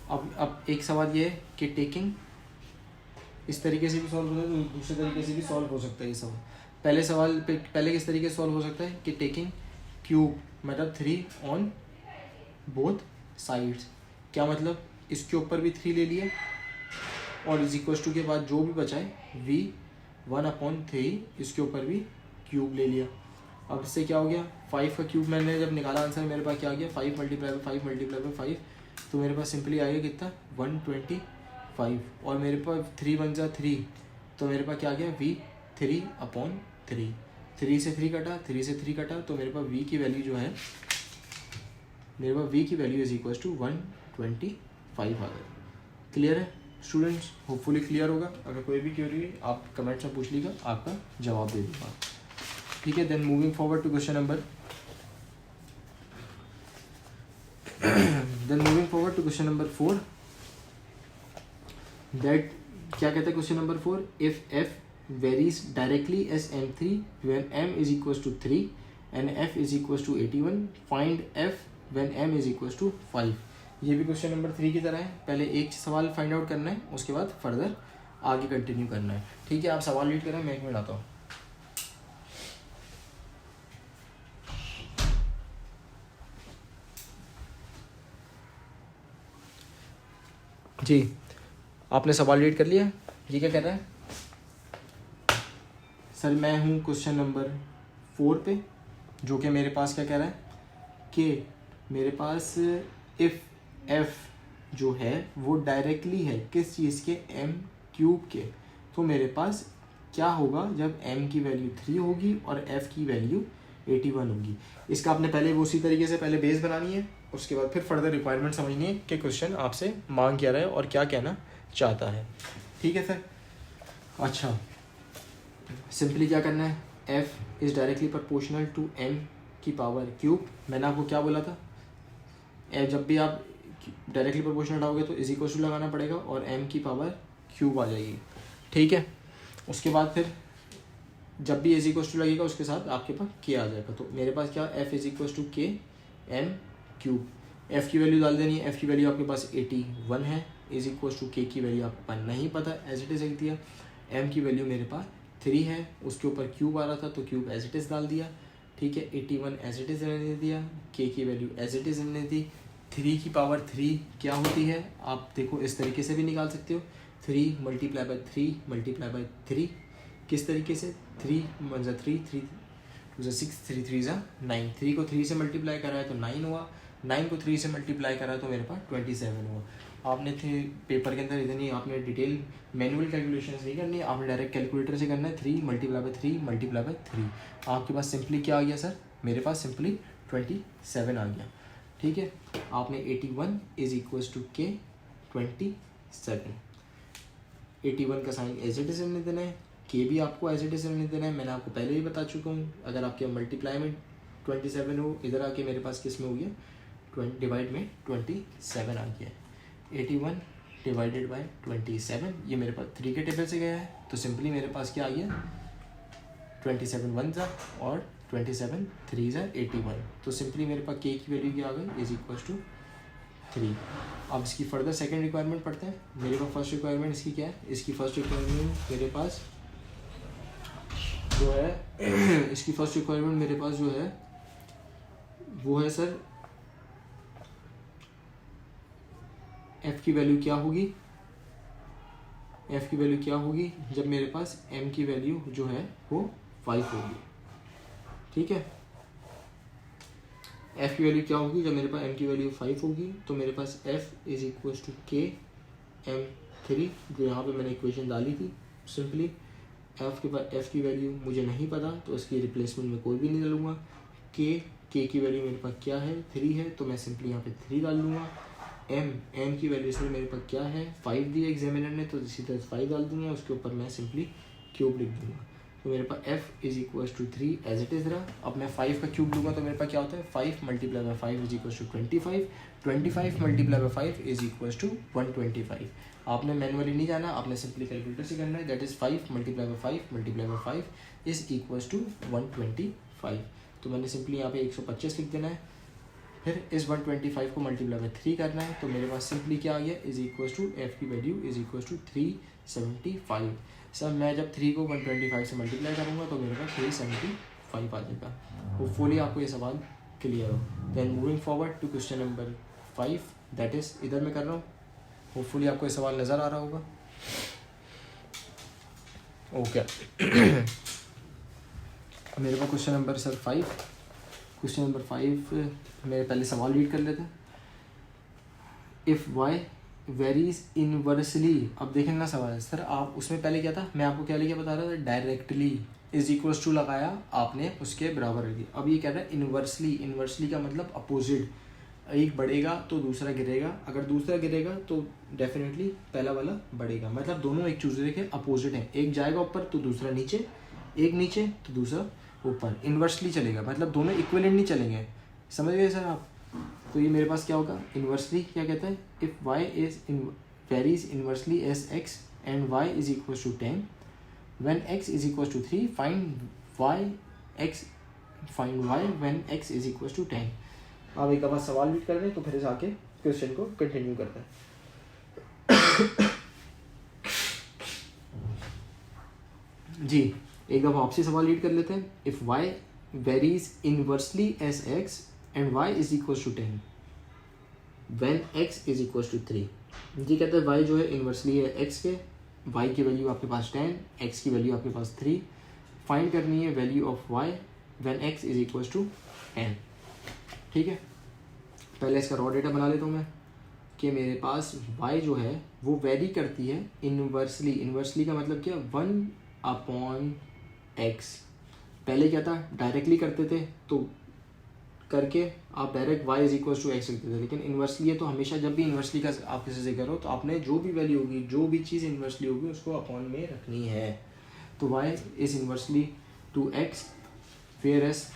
अब एक सवाल ये है कि टेकिंग इस तरीके से भी सॉल्व हो सकता है, तो दूसरे तरीके से भी सॉल्व हो सकता है ये सवाल। पहले किस तरीके से सॉल्व हो सकता है कि टेकिंग क्यूब मतलब 3 ऑन बोथ साइड्स, क्या मतलब इसके ऊपर भी 3 ले लिए और इज इक्वल टू के बाद जो भी बचा है v 1/3 इसके ऊपर भी क्यूब ले लिया। अब इससे क्या हो गया 5 का क्यूब मैंने जब निकाला आंसर मेरे पास क्या आ गया 5 मल्टीप्लाई बाई 5 मल्टीप्लाई बाई 5, तो मेरे पास सिंपली आ गया कितना 125 और मेरे पास 3 बन जा 3, तो मेरे पास क्या आ गया v 3/3, 3 से 3 कटा 3 से 3 कटा तो मेरे पास v की वैल्यू जो है मेरे पास v की वैल्यू इज इक्वल टू 125 आ गया। क्लियर है स्टूडेंट्स, होपफुली क्लियर होगा। अगर कोई भी क्वेरी है आप कमेंट्स में पूछ लीजिएगा, आपका जवाब दे दूँगा, ठीक है। Then moving forward to question number 4 that क्या कहता है question number 4, if f varies directly as m3 when m is equals to 3 and f is equals to 81, find f when m is equals to 5। ये भी question number 3 की तरह है, पहले एक सवाल फाइंड आउट करना है उसके बाद फर्दर आगे कंटिन्यू करना है, ठीक है। आप सवाल रीड करें, मैं एक मिनट आता हूँ। जी आपने सवाल रीड कर लिया, ये क्या कह रहा है सर, मैं हूँ क्वेश्चन नंबर 4 पे, जो कि मेरे पास क्या कह रहा है कि मेरे पास इफ़ f जो है वो डायरेक्टली है किस चीज़ के m क्यूब के, तो मेरे पास क्या होगा जब m की वैल्यू 3 होगी और f की वैल्यू 81 होगी। इसका आपने पहले उसी तरीके से पहले बेस बनानी है, उसके बाद फिर फर्दर रिक्वायरमेंट समझनी है कि क्वेश्चन आपसे मांग क्या रहा है और क्या कहना चाहता है, ठीक है सर। अच्छा सिंपली क्या करना है, f is directly proportional to m की पावर क्यूब। मैंने आपको क्या बोला था, जब भी आप डायरेक्टली प्रोपोर्शनल हटाओगे तो इज इक्वल टू लगाना पड़ेगा और m की पावर क्यूब आ जाएगी, ठीक है। उसके बाद फिर जब भी इज इक्वल टू लगेगा उसके साथ आपके पास k आ जाएगा, तो मेरे पास क्या f is equal to k m cube. f की वैल्यू डाल देनी है, f की वैल्यू आपके पास 81 है, इज इक्वल टू k की वैल्यू आपको नहीं पता एज इट इज़ रख दिया। m की वैल्यू मेरे पास 3 है, उसके ऊपर क्यूब आ रहा था तो क्यूब एज इट इज़ डाल दिया, ठीक है। 81 एज इट इज़ रहने दिया, k की वैल्यू एज इट इज़ रहने दी। 3 की पावर 3 क्या होती है, आप देखो इस तरीके से भी निकाल सकते हो, 3 मल्टीप्लाई बाई 3 मल्टीप्लाई बाई 3, किस तरीके से 3 1 3 3 2 6 3 3 9, 3 को 3 से मल्टीप्लाई करा है तो 9 हुआ, 9 को 3 से मल्टीप्लाई करा तो मेरे पास 27 हुआ। आपने पेपर के अंदर इतनी आपने डिटेल मैनुअल कैलकुलेशन नहीं करनी है, आपने डायरेक्ट कैलकुलेटर से करना है। 3 मल्टीप्लाई बाई 3 मल्टीप्लाई बाई 3, आपके पास सिंपली क्या आ गया सर, मेरे पास सिंपली 27 आ गया, ठीक है। आपने 81 इज इक्वल्स टू के 27, 81 का साइन एज इट इज रहने देना है, के भी आपको एज इट इज रहने देना है, मैंने आपको पहले ही बता चुका हूँ। अगर आपके मल्टीप्लाई में 27 हो, इधर आके मेरे पास किस में हो गया डिवाइड में 27 आ गया, 81 डिवाइडेड बाय 27, ये मेरे पास 3 के टेबल से गया है, तो सिंपली मेरे पास क्या आ गया 27 1 ज़ा और 27 3 ज़ा 81, तो सिंपली मेरे पास के की वैल्यू क्या आ गई इज इक्वल टू 3। अब इसकी फर्दर सेकंड रिक्वायरमेंट पढ़ते हैं। मेरे पास फर्स्ट रिक्वायरमेंट इसकी क्या है, इसकी फर्स्ट रिक्वायरमेंट मेरे पास जो है इसकी फर्स्ट रिक्वायरमेंट मेरे पास जो है वो है सर f की वैल्यू क्या होगी, f की वैल्यू क्या होगी जब मेरे पास m की वैल्यू जो है वो 5 होगी, ठीक है। f की वैल्यू क्या होगी जब मेरे पास m की वैल्यू 5 होगी, तो मेरे पास f इज इक्वल टू के m3, जो यहाँ पे मैंने इक्वेशन डाली थी। सिंपली f के पास f की वैल्यू मुझे नहीं पता तो इसकी रिप्लेसमेंट में कोई भी नहीं डालूंगा। k की वैल्यू मेरे पास क्या है 3 है, तो मैं सिंपली यहाँ पे 3 डाल लूँगा। एम की वैल्यू इसमें मेरे पास क्या है 5 दी एग्जामिनर ने, तो इसी तरह 5 डाल दूंगा, उसके ऊपर मैं सिंपली क्यूब लिख दूंगा। तो मेरे पास f is equal to 3 as it is रहा। अब मैं 5 का क्यूब लूँगा तो मेरे पास क्या होता है 5 multiply by 5 is equal to 25, 25 multiply by 5 is equal to 125। आपने मैनुअली नहीं जाना, आपने सिंपली कैलकुलेटर से करना है। That is 5 multiply by 5 multiply by 5 is equal to 125। तो मैंने सिंपली यहाँ पे 125 लिख देना है, फिर इस 125 को मल्टीप्लाई बाई 3 करना है। तो मेरे पास सिंपली क्या आ गया इज इक्वल टू एफ की value is equal to 375। Sir मैं जब 3 को 125 से मल्टीप्लाई करूँगा तो मेरे पास 375 आ जाएगा। होपफुली आपको ये सवाल क्लियर हो। Then moving forward to question number 5, that is इधर मैं कर रहा हूँ। होपफुली आपको ये सवाल नज़र आ रहा होगा। ओके मेरे पास question number sir 5, question number 5 मेरे पहले सवाल रीड कर लेते हैं। इफ़ वाई वेरीज इनवर्सली, अब देखें ना सवाल सर आप उसमें पहले क्या था, मैं आपको क्या लेके बता रहा था, डायरेक्टली इज इक्वल्स टू लगाया आपने, उसके बराबर रख दिया। अब ये कह रहा है इनवर्सली, इनवर्सली का मतलब अपोजिट, एक बढ़ेगा तो दूसरा गिरेगा, अगर दूसरा गिरेगा तो डेफिनेटली पहला वाला बढ़ेगा, मतलब दोनों एक दूसरे के अपोजिट हैं, एक जाएगा ऊपर तो दूसरा नीचे, एक नीचे तो दूसरा ऊपर, इन्वर्सली चलेगा, मतलब दोनों इक्विवेलेंट नहीं चलेंगे। समझ गए सर आप? तो ये मेरे पास क्या होगा, इन्वर्सली क्या कहता है, if y is varies inversely as x and y is equal to 10 when x is equal to 3 find y when x is equal to 10। अब एक बार सवाल रीड कर लें तो फिर आके क्वेश्चन को कंटिन्यू करते हैं। जी एक दफ़ा आपसे सवाल रीड कर लेते हैं। If y varies inversely as x and y is equal to 10 when x is equal to 3। जी कहते हैं y जो है इनवर्सली है x के, y की वैल्यू आपके पास 10, x की वैल्यू आपके पास 3, फाइंड करनी है value of y when x is equal to 10। ठीक है, पहले इसका रॉ डेटा बना लेता हूँ मैं कि मेरे पास y जो है वो वेरी करती है इनवर्सली, इनवर्सली का मतलब क्या, 1/x। पहले क्या था, डायरेक्टली करते थे तो करके आप direct y is equal to X लिखते थे, लेकिन इन्वर्सली है तो हमेशा जब भी इन्वर्सली का आप किसी से करो तो आपने जो भी वैल्यू होगी, जो भी चीज़ इन्वर्सली होगी उसको अपॉन में रखनी है। तो y is inversely to x whereas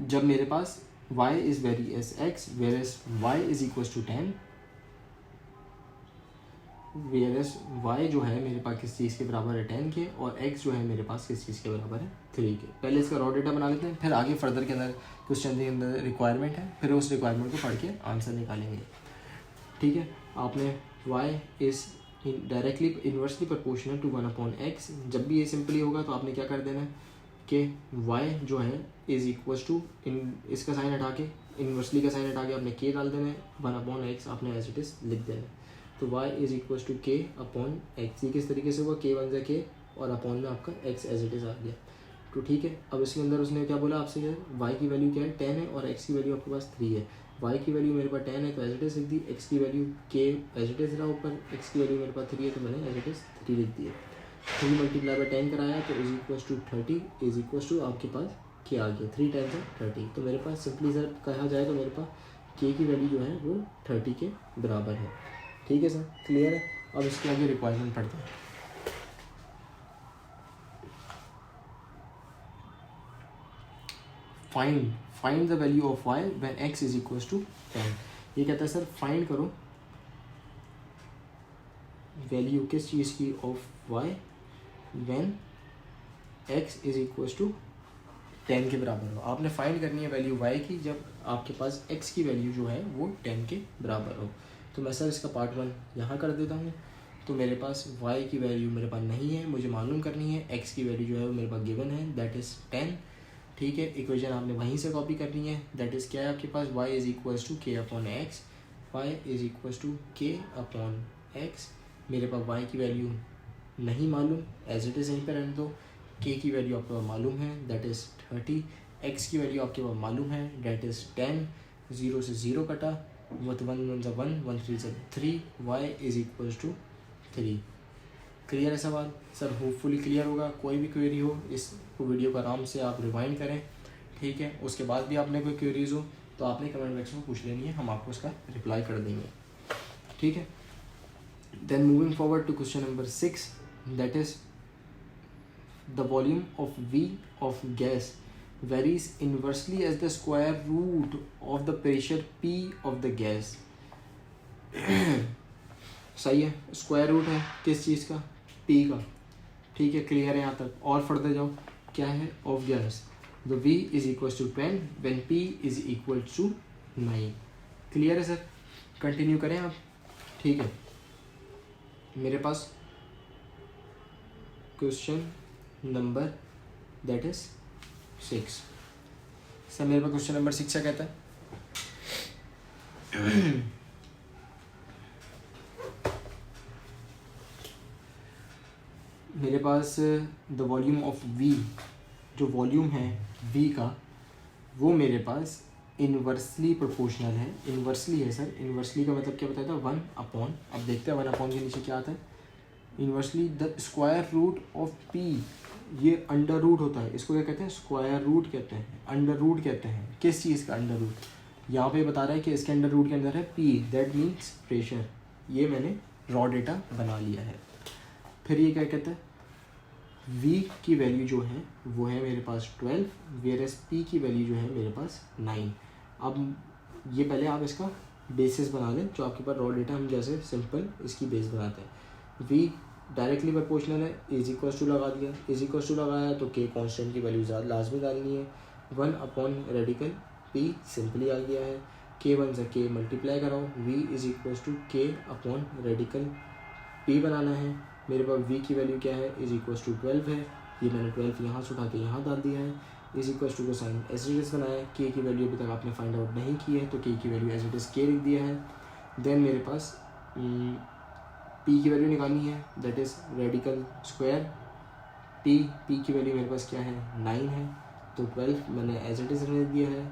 जब मेरे पास y is varies as x whereas y is equal to 10, whereas y जो है मेरे पास किस चीज़ के बराबर है 10 के, और x जो है मेरे पास किस चीज़ के बराबर है 3 के। पहले इसका रॉ डेटा बना लेते हैं, फिर आगे फर्दर के अंदर क्वेश्चन के अंदर रिक्वायरमेंट है, फिर उस रिक्वायरमेंट को पढ़ के आंसर निकालेंगे। ठीक है, आपने y is directly inversely proportional to 1/x, जब भी ये सिंपली होगा तो आपने क्या कर देना है कि y जो है इज इक्वल टू, इसका साइन हटा के इन्वर्सली का साइन हटा के आपने k डाल देना है, 1/x आपने एज इट इज़ लिख देना है। तो y is equal to k upon x, ये किस तरीके से हुआ, k 1 से k और अपॉन में आपका x एज इट इज़ आ गया। तो ठीक है, अब इसके अंदर उसने क्या बोला आपसे, y की वैल्यू क्या है 10 है और x की वैल्यू आपके पास 3 है। y की वैल्यू मेरे पास 10 है तो एज इट इज़ लिख दी, x की value k as it is रहा ऊपर, x की वैल्यू मेरे पास 3 है तो मैंने एज इट इज़ 3 लिख दिया। 3 मल्टीप्लाई बाई 10 कराया तो is equal to 30 is equal to आपके पास k आ गया, 3 टाइम्स 30। तो मेरे पास सिंपली सर कहा जाए तो मेरे पास k की वैल्यू जो है वो 30 के बराबर है। ठीक है सर, क्लियर है। अब इसके आगे रिक्वायरमेंट पढ़ते हैं। Find the value of y when x is equal to 10। ये कहता है सर फाइंड करो वैल्यू किस चीज़ की of y when x is equal to 10 के बराबर हो। आपने फाइंड करनी है वैल्यू y की जब आपके पास x की वैल्यू जो है वो 10 के बराबर हो। तो मैं सर इसका पार्ट 1 यहाँ कर देता हूँ। तो मेरे पास y की वैल्यू मेरे पास नहीं है, मुझे मालूम करनी है, x की वैल्यू जो है वो मेरे पास गिवन है, दैट इज़ 10। ठीक है, इक्वेशन आपने वहीं से कॉपी करनी है, दैट इज़ क्या है आपके पास, y is equal to k upon X, y is equal to k upon X. मेरे पास y की वैल्यू नहीं मालूम, एज इट इज़ यहीं पर रहने दो। k की वैल्यू आपको मालूम है, दैट इज़ 30। x की वैल्यू आपके पास मालूम है, दैट इज़ 10। 0 से 0 कटा, 1 1 1 1 3 3, y is equal to 3। Clear है सवाल सर? होपफुली क्लियर होगा। कोई भी क्वेरी हो इस वीडियो को आराम से आप रिवाइंड करें, ठीक है। उसके बाद भी आपने कोई क्वेरीज हो तो आपने कमेंट बॉक्स में पूछ लेनी है, हम आपको उसका रिप्लाई कर देंगे, ठीक है। Then moving forward to question number 6, that is the volume of V of gas varies inversely as the square root of the pressure P of the gas। सही है, स्क्वायर रूट है किस चीज़ का? P का, ठीक है। क्लियर है यहाँ तक? और फर्दर जाओ, क्या है? Of gas the V is equal to 10 when P is equal to 9। Clear है सर? कंटिन्यू करें आप, ठीक है। मेरे पास question number that is 6 sir, मेरे पास क्वेश्चन नंबर 6 क्या कहता है? मेरे पास द वॉल्यूम ऑफ V, जो वॉल्यूम है V का, वो मेरे पास इन्वर्सली प्रोपोर्शनल है। इन्वर्सली है सर, इन्वर्सली का मतलब क्या बताया था? 1/, अब देखते हैं 1/, के नीचे क्या आता है? Inversely the square root of P, ये अंडर रूट होता है, इसको क्या कहते हैं? स्क्वायर रूट कहते हैं, अंडर रूट कहते हैं। किस चीज़ का अंडर रूट? यहाँ पे बता रहा है कि इसके अंडर रूट के अंदर है P, दैट मीन्स प्रेशर। ये मैंने रॉ डेटा बना लिया है। फिर ये क्या कहता है? V की वैल्यू जो है वो है मेरे पास 12, वेयरएस P की वैल्यू जो है मेरे पास 9। अब ये पहले आप इसका बेसिस बना लें, जो आपके पास रॉ डेटा हम जैसे सिंपल इसकी बेस बनाते हैं। V डायरेक्टली प्रोपोर्शनल है, इज इक्वल टू लगा दिया, इज इक्वल टू लगाया तो K कांस्टेंट की वैल्यू लाजमी डालनी है। 1 रेडिकल P सिंपली आ गया है। K1 से K मल्टीप्लाई कराओ, V is equal to K radical P बनाना है। मेरे पास V की वैल्यू क्या है? इज इक्वल टू 12 है, ये मैंने 12 यहाँ से उठा के यहाँ डाल दिया है। इज इक्वल टू को साइन एज इट इज बनाया। K की वैल्यू अभी तक आपने फाइंड आउट नहीं की है तो K की value as it is K लिख दिया है। देन मेरे पास P की वैल्यू निकालनी है, that is radical square P की वैल्यू मेरे पास क्या है? 9 है, तो 12 मैंने एज इट इज रहने दिया है,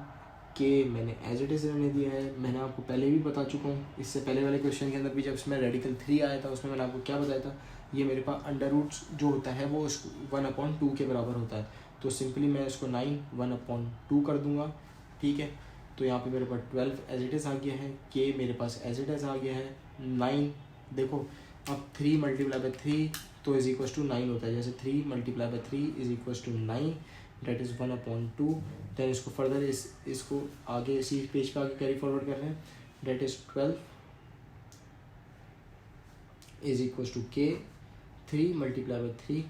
K मैंने एज इट इज रहने दिया है। मैंने आपको पहले भी बता चुका हूँ, इससे पहले वाले क्वेश्चन के अंदर भी जब इसमें रेडिकल 3 आया था उसमें मैंने आपको क्या बताया था? ये मेरे पास अंडर रूट जो होता है वो 1/2 के बराबर होता है, तो सिंपली मैं इसको 9 1/2 कर दूंगा, ठीक है। तो यहाँ पे मेरे पास 12 एज इट इज आ गया है, K मेरे पास एज इट इज आ गया है, 9 देखो अब 3 × 3 तो इज इक्वल टू 9 होता है, जैसे 3 × 3 is equal to 9, that is 1/2। Then इसको फर्दर इसको आगे इसी पेज पे आगे कैरी फॉरवर्ड कर रहे हैं, that is 12 is equal to K 3 × 3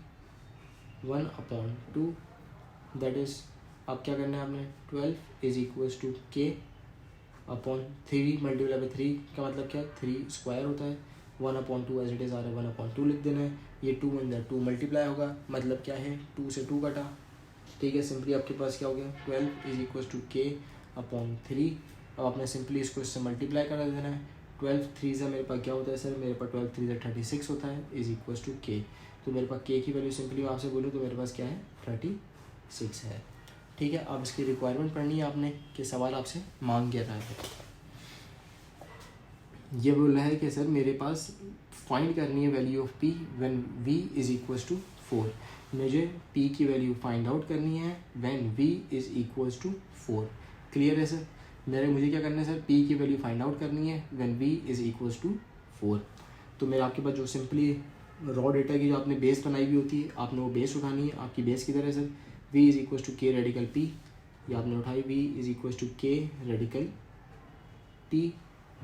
1/2, that is अब क्या करना है आपने? 12 is equal to K upon 3 × 3 का मतलब क्या? 3 स्क्वायर होता है, 1/2 एज इट इज़ आ रहा है, 1/2 लिख देना है। ये 2 × 2 मल्टीप्लाई होगा, मतलब क्या है? 2 से 2 कटा, ठीक है। सिंपली आपके पास क्या हो गया? 12 is equal to K upon 3। अब आपने सिंपली इसको इससे मल्टीप्लाई कर देना है। 12 3 से मेरे पास क्या होता है सर? मेरे पास 12 3 से 36 होता है, इज इक्वल टू K। तो मेरे पास K की वैल्यू सिंपली आपसे बोलूँ तो मेरे पास क्या है? 36 है, ठीक है। अब इसकी रिक्वायरमेंट पढ़नी है आपने कि सवाल आपसे मांग क्या रहा है। ये बोल रहा है कि सर मेरे पास फाइंड करनी है value of P when V is equal to 4। मुझे P की वैल्यू फाइंड आउट करनी है when V is equal to 4। Clear है सर? मुझे क्या करना है सर? P की वैल्यू फाइंड आउट करनी है when V is equal to 4। तो मेरे आपके पास जो सिंपली रॉ डेटा की जो आपने बेस बनाई हुई होती है, आपने वो बेस उठानी है। आपकी बेस किधर है sir? V is equal to K radical P, ये आपने उठाई। V is equal to K radical P।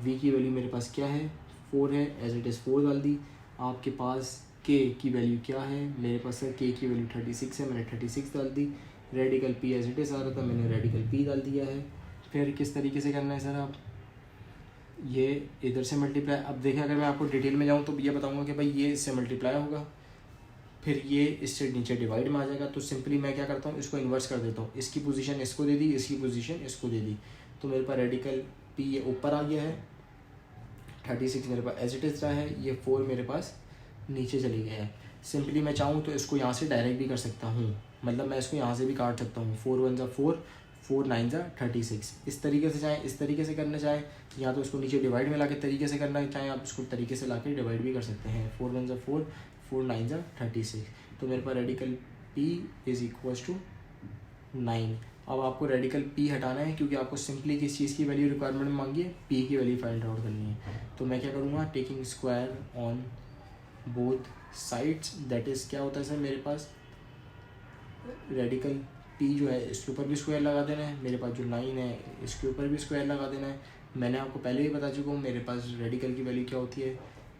V की वैल्यू मेरे पास क्या है? 4 है, एज इट इज़ 4 डाल दी। आपके पास K की वैल्यू क्या है? मेरे पास सर K की वैल्यू 36 है, मैंने 36 डाल दी। Radical P as it is आ रहा था, मैंने रेडिकल P डाल दिया है। फिर किस तरीके से करना है सर? आप ये इधर से मल्टीप्लाई, अब देखिए अगर मैं आपको डिटेल में जाऊँ तो ये बताऊँगा कि भाई ये इससे मल्टीप्लाई होगा, फिर ये इससे नीचे डिवाइड में आ जाएगा। तो सिंपली मैं क्या करता हूँ? इसको इन्वर्स कर देता हूँ। इसकी पोजीशन इसको दे दी, इसकी पोजीशन इसको दे दी, तो मेरे पास रेडिकल P ये ऊपर आ गया है, 36 मेरे पास एज इट इज़ रहा है, ये 4 मेरे पास नीचे चली गया है। सिंपली मैं चाहूँ तो इसको यहाँ से डायरेक्ट भी कर सकता हूँ, मतलब मैं इसको यहाँ से भी काट सकता हूँ। 4 1 4, 4 9 36। इस तरीके से चाहें, इस तरीके से करना चाहें, या तो इसको नीचे डिवाइड में ला के तरीके से करना चाहें, आप इसको तरीके से ला के डिवाइड भी कर सकते हैं। 4 1 4, 4 9 जा 36, तो मेरे पास radical P is equals to 9। अब आपको रेडिकल P हटाना है क्योंकि आपको सिंपली किस चीज़ की वैल्यू रिक्वायरमेंट में मांगी है, P की वैल्यू फाइंड आउट करनी है। तो मैं क्या करूँगा, taking square on both sides, that is क्या होता है सर, मेरे पास रेडिकल P जो है इसके ऊपर भी स्क्वायर लगा देना है, मेरे पास जो 9 है इसके ऊपर भी स्क्वायर लगा देना है। मैंने आपको पहले ही बता चुका हूँ मेरे पास रेडिकल की वैल्यू क्या होती है,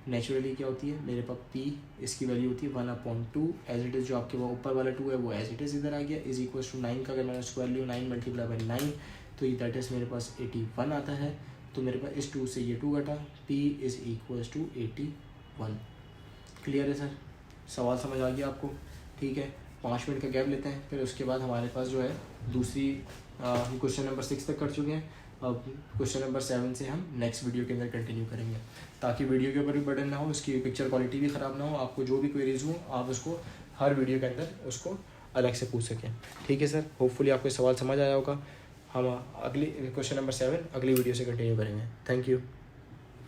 नेचुरली क्या होती है, मेरे पास P इसकी वैल्यू होती है 1/2 एज इट इज़, जो आपके वो ऊपर वाला 2 है वो एज इट इज़ इधर आ गया, इज इक्वल टू 9 का अगर मैंने स्क्वायर लिया 9 मल्टीप्लाई बाई 9 तो ये दैट इज़ मेरे पास 81 आता है। तो मेरे पास इस 2 से ये 2 घटा, P is equals to 81। Clear है सर, सवाल समझ आ गया आपको? ठीक है, 5 मिनट का गैप लेते हैं, फिर उसके बाद हमारे पास जो है दूसरी हम क्वेश्चन नंबर 6 तक कर चुके हैं। अब क्वेश्चन नंबर 7 से हम नेक्स्ट वीडियो के अंदर कंटिन्यू करेंगे, ताकि वीडियो के ऊपर भी बर्डन ना हो, उसकी पिक्चर क्वालिटी भी ख़राब ना हो, आपको जो भी क्वेरीज हो आप उसको हर वीडियो के अंदर उसको अलग से पूछ सकें। ठीक है सर, होपफुली आपको सवाल समझ आया होगा। हम अगली क्वेश्चन नंबर 7 अगली वीडियो से कंटिन्यू करेंगे। Thank you.